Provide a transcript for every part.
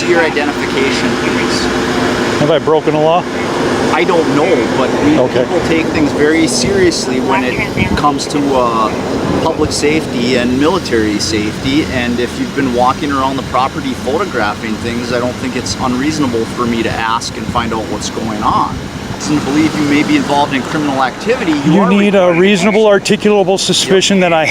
see your identification, please? Have I broken a law? I don't know, but people take things very seriously when it comes to public safety and military safety, and if you've been walking around the property photographing things, I don't think it's unreasonable for me to ask and find out what's going on. And believe you may be involved in criminal activity. You need a reasonable, articulable suspicion that I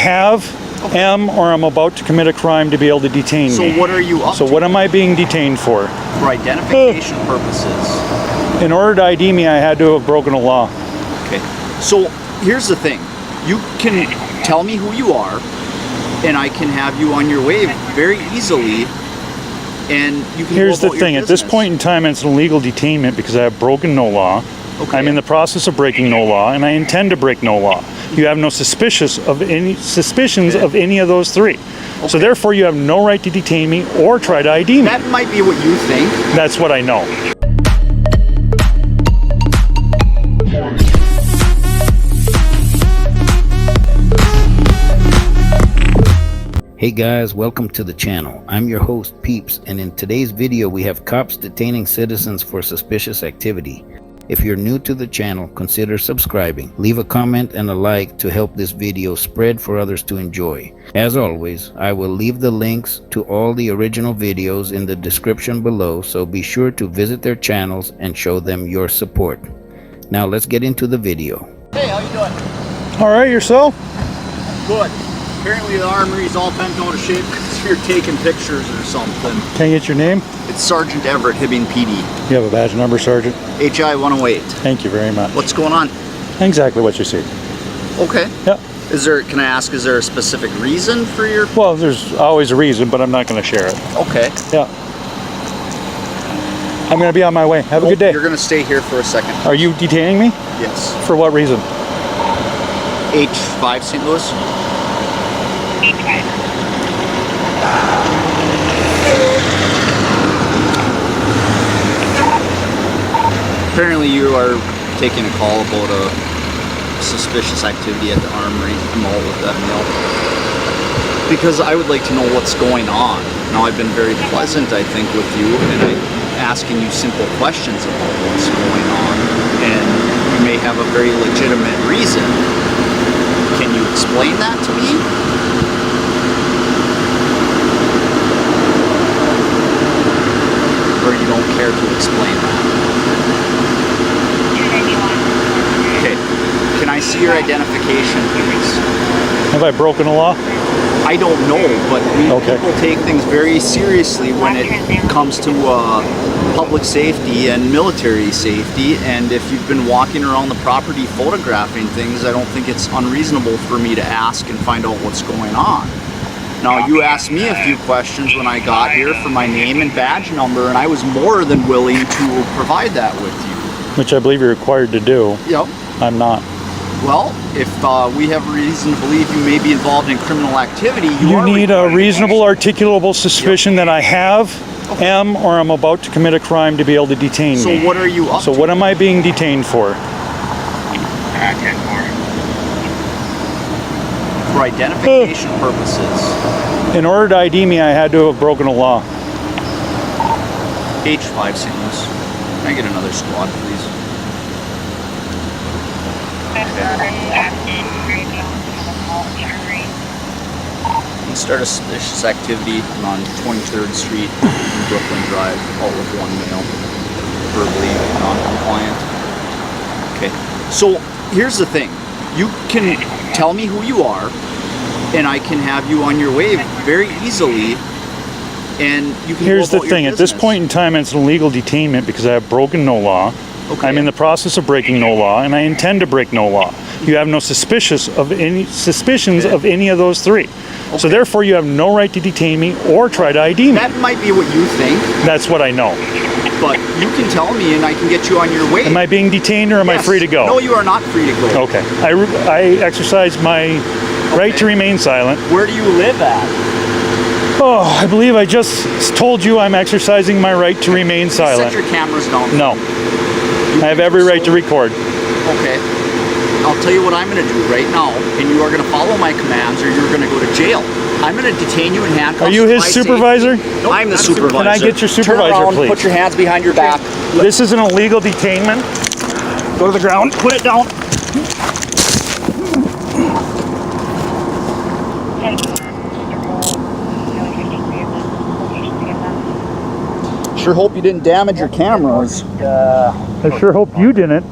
am or I'm about to commit a crime to be able to detain me. So what are you up to? So what am I being detained for? For identification purposes. In order to ID me, I had to have broken a law. Okay. So here's the thing. You can tell me who you are, and I can have you on your way very easily. And you can. Here's the thing. At this point in time, it's an illegal detainment because I have broken no law. Okay. I'm in the process of breaking no law, and I intend to break no law. You have no suspicions of any of those three. Okay. So therefore, you have no right to detain me or try to ID me. That might be what you think. That's what I know. Hey guys, welcome to the channel. I'm your host Peeps, and in today's video we have cops detaining citizens for suspicious activity. If you're new to the channel, consider subscribing. Leave a comment and a like to help this video spread for others to enjoy. As always, I will leave the links to all the original videos in the description below, so be sure to visit their channels and show them your support. Now let's get into the video. Hey, how you doing? All right, yourself? Good. Apparently the armory's all bent out of shape because you're taking pictures or something. Can I get your name? It's Sergeant Everett, Hibbing PD. You have a badge number, Sergeant? HI 108. Thank you very much. What's going on? Exactly what you see. Okay. Yeah. Can I ask, is there a specific reason for your... Well, there's always a reason, but I'm not going to share it. Okay. Yeah. I'm going to be on my way. Have a good day. You're going to stay here for a second. Are you detaining me? Yes. For what reason? H5 St. Louis? Apparently you are taking a call about a suspicious activity at the armory. I'm all with that mail. Because I would like to know what's going on. Now I've been very pleasant, I think, with you, and I'm asking you simple questions about what's going on, and you may have a very legitimate reason. Can you explain that to me? Or you don't care to explain that? Okay. Can I see your identification, please? Have I broken a law? I don't know, but people take things very seriously when it comes to public safety and military safety, and if you've been walking around the property photographing things, I don't think it's unreasonable for me to ask and find out what's going on. Now, you asked me a few questions when I got here for my name and badge number, and I was more than willing to provide that with you. Which I believe you're required to do. Yep. I'm not. Well, if we have reason to believe you may be involved in criminal activity, you need a reasonable, articulable suspicion that I am or I'm about to commit a crime to be able to detain me. So what are you up to? So what am I being detained for? For identification purposes. In order to ID me, I had to have broken a law. H5 St. Louis. Can I get another squad, please? You start a suspicious activity on 23rd Street, Brooklyn Drive, all with one male, verbally non-compliant. Okay, so here's the thing. You can tell me who you are, and I can have you on your way very easily, and you can Here's go the about thing. your At this business. point in time, it's an illegal detainment because I have broken no law. Okay. I'm in the process of breaking no law, and I intend to break no law. You have no suspicions of any of those three. Okay. So therefore, you have no right to detain me or try to ID me. That might be what you think. That's what I know. But you can tell me, and I can get you on your way. Am I being detained, or am I free to go? No, you are not free to go. Okay. I exercise my right to remain silent. Where do you live at? Oh, I believe I just told you I'm exercising my right to remain silent. Set your cameras down. No. I have every right to record. Okay. I'll tell you what I'm going to do right now, and you are going to follow my commands or you're going to go to jail. I'm going to detain you in handcuffs. Are you his for my supervisor? safety. Nope, I'm the supervisor. Can I get your supervisor, Turn around, please? Put your hands behind your back. This is an illegal detainment. Go to the ground. Put it down. Sure hope you didn't damage your cameras. I sure hope you didn't.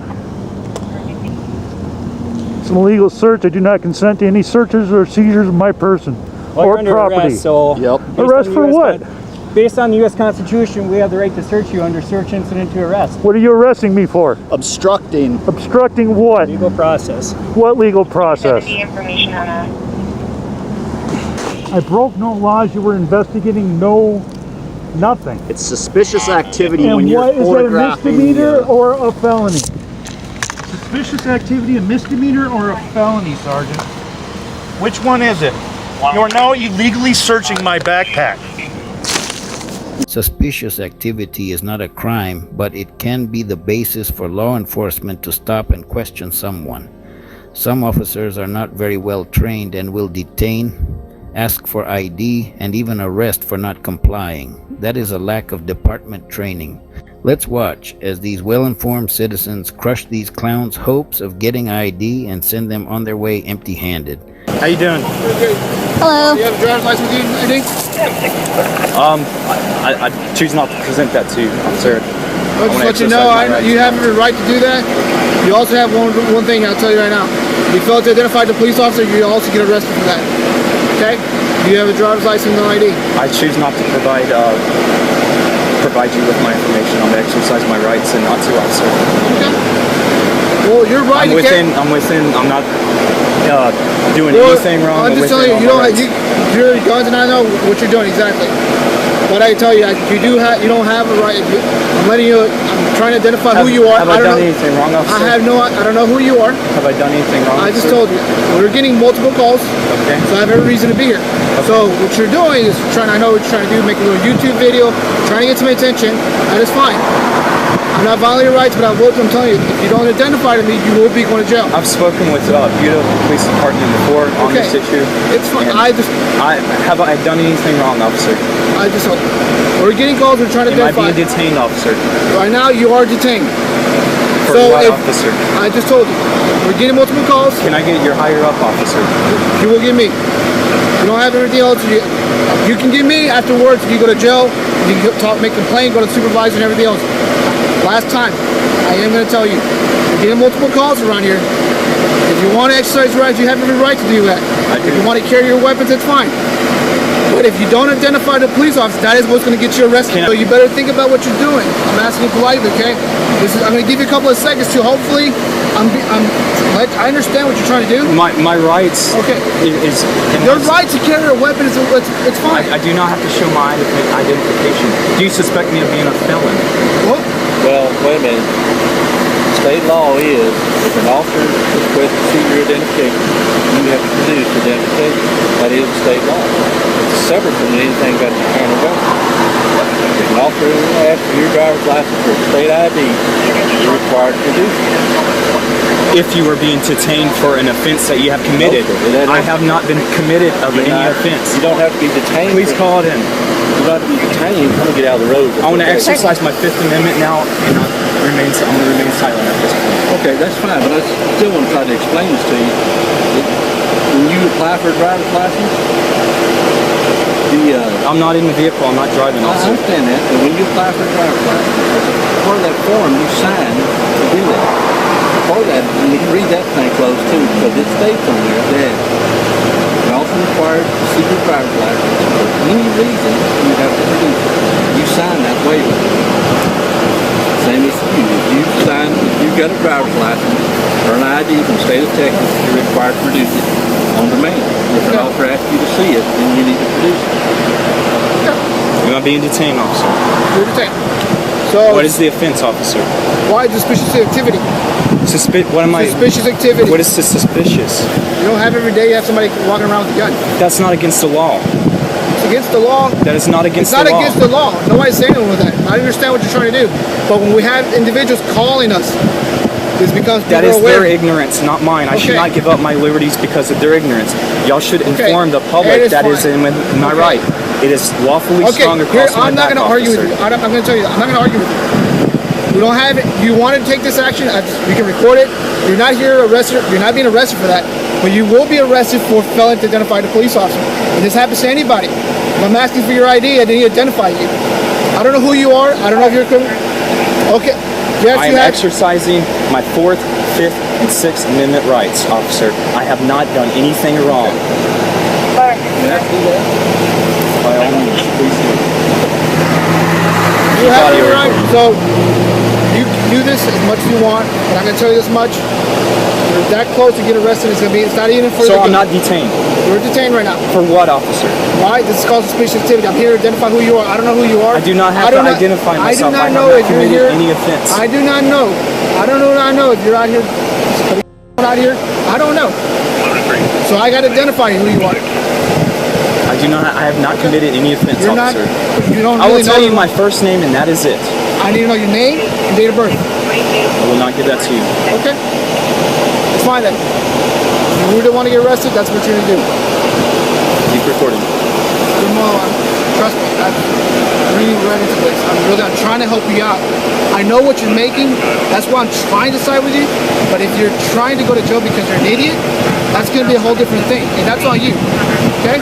It's an illegal search. I do not consent to any searches or seizures of my person or property. Arrest, so Yep. Arrest for what? Based on the U.S. Constitution, we have the right to search you under search incident to arrest. What are you arresting me for? Obstructing. Obstructing what? Legal process. What legal process? Information on a I broke no laws. You were investigating nothing. It's suspicious activity And when you're what is that, a photographing. misdemeanor or a felony? Suspicious activity, a misdemeanor or a felony, Sergeant? Which one is it? You are now illegally searching my backpack. Suspicious activity is not a crime, but it can be the basis for law enforcement to stop and question someone. Some officers are not very well trained and will detain, ask for ID, and even arrest for not complying. That is a lack of department training. Let's watch as these well-informed citizens crush these clowns' hopes of getting ID and send them on their way empty-handed. How you doing? Hello. You have a driver's license with you, ID? I choose not to present that to you, sir. I'll just let you know, you have every right to do that. You also have one thing I'll tell you right now. If you fail to identify the police officer, you also get arrested for that. Okay? You have a driver's license and no ID. I choose not to provide you with my information. I'm going to exercise my rights and not to, officer. Okay. Well, you're right. I'm not doing anything wrong. I'm just telling you, you're guns and I know what you're doing exactly. But I tell you, you don't have a right. I'm letting you. I'm trying to identify who you are. Have I done anything wrong, officer? I don't know who you are. Have I done anything wrong? I just told you. We're getting multiple calls. Okay. So I have every reason to be here. Okay. So what you're doing is I know what you're trying to do, make a little YouTube video, trying to get some attention. That is fine. I'm not violating your rights, but I'm telling you, if you don't identify to me, you will be going to jail. I've spoken with Buda Police Department before on this issue. It's fine. Have I done anything wrong, officer? We're getting calls. We're trying to identify. Am I being detained, officer? Right now, you are detained. For what, officer? I just told you. We're getting multiple calls. Can I get your higher up, officer? You will get me. You don't have anything else. You can get me afterwards. You go to jail. You can make a complaint, go to the supervisor and everything else. Last time, I am going to tell you, we're getting multiple calls around here. If you want to exercise your rights, you have every right to do that. If you want to carry your weapons, that's fine. But if you don't identify the police officer, that is what's going to get you arrested. So you better think about what you're doing. I'm asking you politely, okay? I'm going to give you a couple of seconds to hopefully. I understand what you're trying to do. My rights. Okay. Your right to carry a weapon is it's fine. I do not have to show my identification. Do you suspect me of being a felon? What? Well, wait a minute. State law is, if an officer requests to see your identification, you have to produce identification. That is state law. It's separate from anything about your county government. If an officer asks for your driver's license or state ID, you're required to produce it. If you were being detained for an offense that you have committed, I have not been committed of any offense. You don't have to be detained. Please call it in. You don't have to be detained. I'm going to get out of the road. I want to exercise my Fifth Amendment now, and I'm going to remain silent at this point. Okay, that's fine, but I still want to try to explain this to you. When you apply for a driver's license, I'm not in the vehicle. I'm not driving. I Also, understand that, but when you apply for a driver's license, part of that form you sign to do that. Part of that, and you can read that thing close too, because it states on there that you're also required to see your driver's license for any reason you have to produce it. You sign that waiver. Same as you. If you've got a driver's license or an ID from the state of Texas, you're required to produce it on demand. If an officer asks you to see it, then you need to produce it. am I being detained, officer? You're detained. So what is the offense, officer? Why suspicious activity? What am I? Suspicious activity. What is suspicious? You don't have every day you have somebody walking around with a gun. That's not against the law. It's against the law. That is not against the law. It's not against the law. Nobody's saying anything with that. I understand what you're trying to do. But when we have individuals calling us It's because people That is are aware. their ignorance, not mine. I should Okay. not give up my liberties because of their ignorance. Y'all should inform the That public is that is fine. in my Okay. right. It is lawfully Okay, strung here, across my I'm not back, going to argue with officer. you. I'm going to tell you, I'm not going to argue with you. We don't have it. You want to take this action? You can record it. You're not here arrested. You're not being arrested for that. But you will be arrested for failing to identify the police officer. And this happens to anybody. If I'm asking for your ID, I didn't identify you. I don't know who you are. I don't know if you're a criminal. Okay. Yes, I am exercising my 4th, 5th, and 6th Amendment rights, officer. I have not done anything wrong. By all means, please do. You have Audio the right. recording. So you can do this as much as you want. But I'm going to tell you this much. You're that close to get arrested. It's not even for So I'm not detained. You're detained right now. For what, officer? Why? This is called suspicious activity. I'm here to identify who you are. I don't know who you are. I do not have to identify myself. I do not I know have if not you're committed here. any offense. I do not know. I don't know if you're out here. Out here. I don't know. So I got to identify who you are. I do not. I have not committed any offense, You're not. officer. You don't. I will really tell know you my first name, and that is it. I need to know your name and date of birth. I will not give that to you. Okay. It's fine then. If you really want to get arrested, that's what you're gonna do. Keep recording. Trust me, I'm really right into this. I'm trying to help you out. I know what you're making. That's why I'm trying to side with you. But if you're trying to go to jail because you're an idiot, that's going to be a whole different thing. And that's on you. Okay?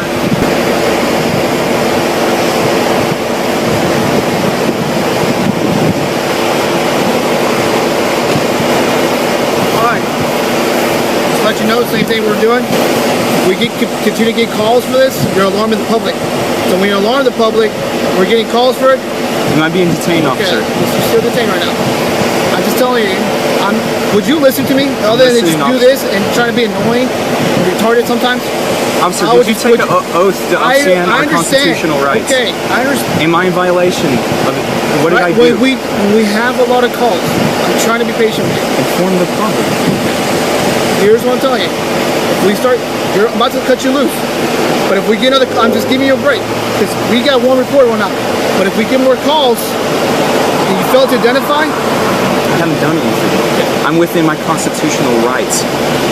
Alright. Just let you know, same thing we're doing. We continue to get calls for this, you're alarming the public. So when you alarm the public, we're getting calls for it. Am I being detained, officer? You're still detained right now. I'm just telling you, would you listen to me other than just do this and try to be annoying and retarded sometimes? Officer, would you take an oath to upstand our constitutional rights? Okay, I understand. Am I in violation of it? What did I Right, do? we have a lot of calls. I'm trying to be patient with you. Inform the public. Here's what I'm telling you. If we start, you're about to cut you loose. But if we get another, I'm just giving you a break. Because we got one report going out. But if we get more calls, and you fail to identify, I haven't done anything. Okay. I'm within my constitutional rights.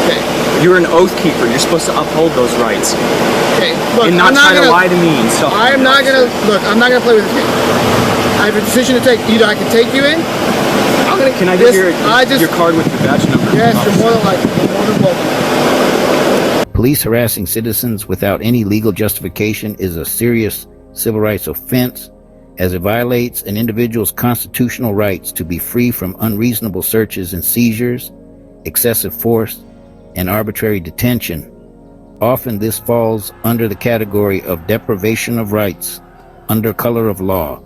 okay. You're an oath keeper. You're supposed to uphold those rights Okay. Look, and not try to lie to me and stuff. I am not gonna look. I'm not gonna play with this game. I have a decision to take. Either I can take you in. I'm gonna. Can I get your card with your badge number? Yes, you're more than likely. You're more than welcome. Police harassing citizens without any legal justification is a serious civil rights offense, as it violates an individual's constitutional rights to be free from unreasonable searches and seizures, excessive force, and arbitrary detention. Often this falls under the category of deprivation of rights under color of law,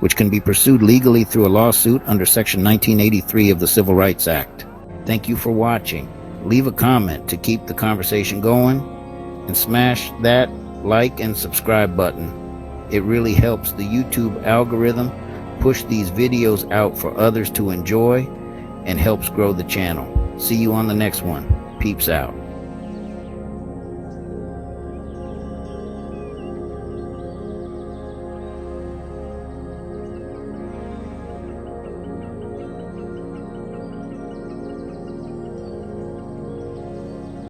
which can be pursued legally through a lawsuit under Section 1983 of the Civil Rights Act. Thank you for watching. Leave a comment to keep the conversation going, and smash that like and subscribe button. It really helps the YouTube algorithm push these videos out for others to enjoy and helps grow the channel. See you on the next one. Peeps out.